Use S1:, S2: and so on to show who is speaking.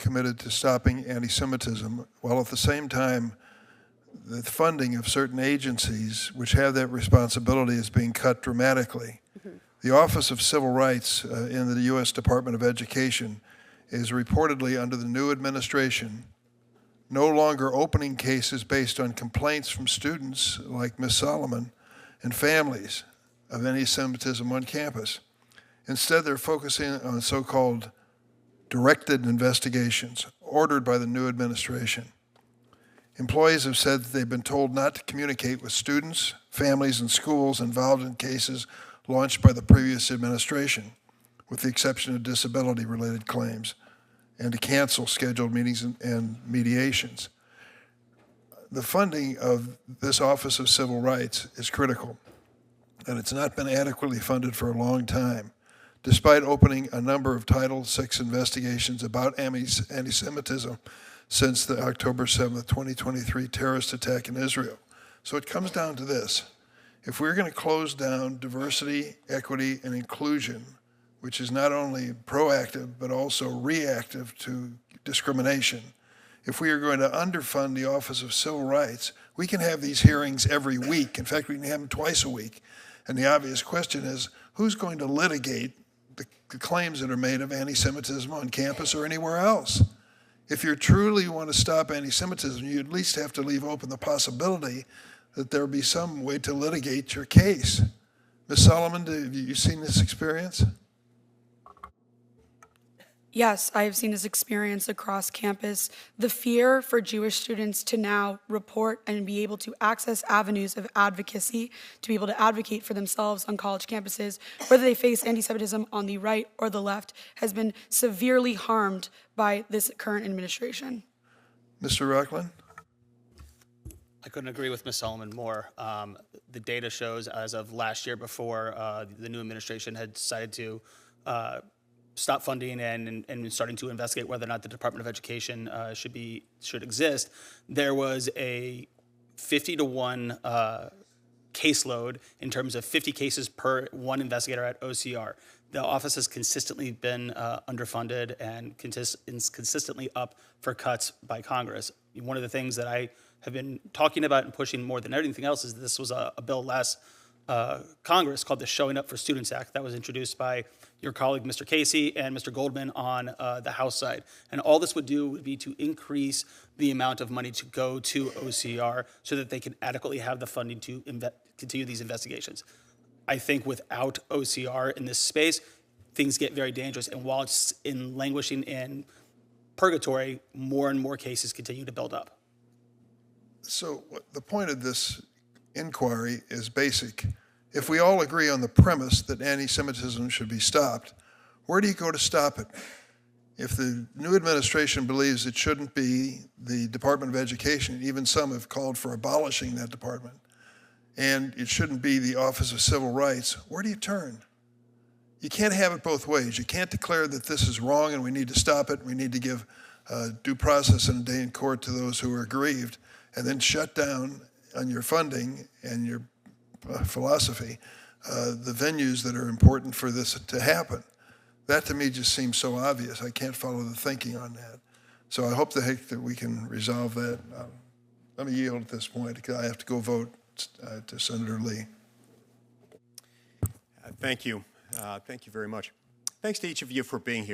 S1: committed to stopping anti-Semitism, while at the same time the funding of certain agencies which have that responsibility is being cut dramatically. The Office of Civil Rights in the U.S. Department of Education is reportedly under the new administration no longer opening cases based on complaints from students like Ms. Solomon and families of anti-Semitism on campus. Instead, they're focusing on so-called directed investigations ordered by the new administration. Employees have said that they've been told not to communicate with students, families, and schools involved in cases launched by the previous administration, with the exception of disability-related claims, and to cancel scheduled meetings and mediations. The funding of this Office of Civil Rights is critical, and it's not been adequately funded for a long time, despite opening a number of Title VI investigations about anti-Semitism since the October 7th, 2023 terrorist attack in Israel. So it comes down to this. If we're going to close down diversity, equity, and inclusion, which is not only proactive but also reactive to discrimination, if we are going to underfund the Office of Civil Rights, we can have these hearings every week. In fact, we can have them twice a week. And the obvious question is, who's going to litigate the claims that are made of anti-Semitism on campus or anywhere else? If you truly want to stop anti-Semitism, you at least have to leave open the possibility that there will be some way to litigate your case. Ms. Solomon, have you seen this experience?
S2: Yes, I have seen this experience across campus. The fear for Jewish students to now report and be able to access avenues of advocacy, to be able to advocate for themselves on college campuses, whether they face anti-Semitism on the right or the left, has been severely harmed by this current administration.
S1: Mr. Rockland?
S3: I couldn't agree with Ms. Solomon more. The data shows as of last year, before the new administration had decided to stop funding and starting to investigate whether or not the Department of Education should exist, there was a 50-to-1 caseload in terms of 50 cases per one investigator at OCR. The office has consistently been underfunded and is consistently up for cuts by Congress. One of the things that I have been talking about and pushing more than anything else is this was a bill last Congress called the Showing Up for Students Act that was introduced by your colleague, Mr. Casey, and Mr. Goldman on the House side. And all this would do would be to increase the amount of money to go to OCR so that they can adequately have the funding to continue these investigations. I think without OCR in this space, things get very dangerous. And while it's languishing in purgatory, more and more cases continue to build up.
S1: So the point of this inquiry is basic. If we all agree on the premise that anti-Semitism should be stopped, where do you go to stop it? If the new administration believes it shouldn't be the Department of Education, even some have called for abolishing that department, and it shouldn't be the Office of Civil Rights, where do you turn? You can't have it both ways. You can't declare that this is wrong and we need to stop it, we need to give due process and a day in court to those who are aggrieved, and then shut down on your funding and your philosophy the venues that are important for this to happen. That to me just seems so obvious. I can't follow the thinking on that. So I hope that we can resolve that. Let me yield at this point because I have to go vote to Senator Lee.
S4: Thank you. Thank you very much. Thanks to each of you for being here.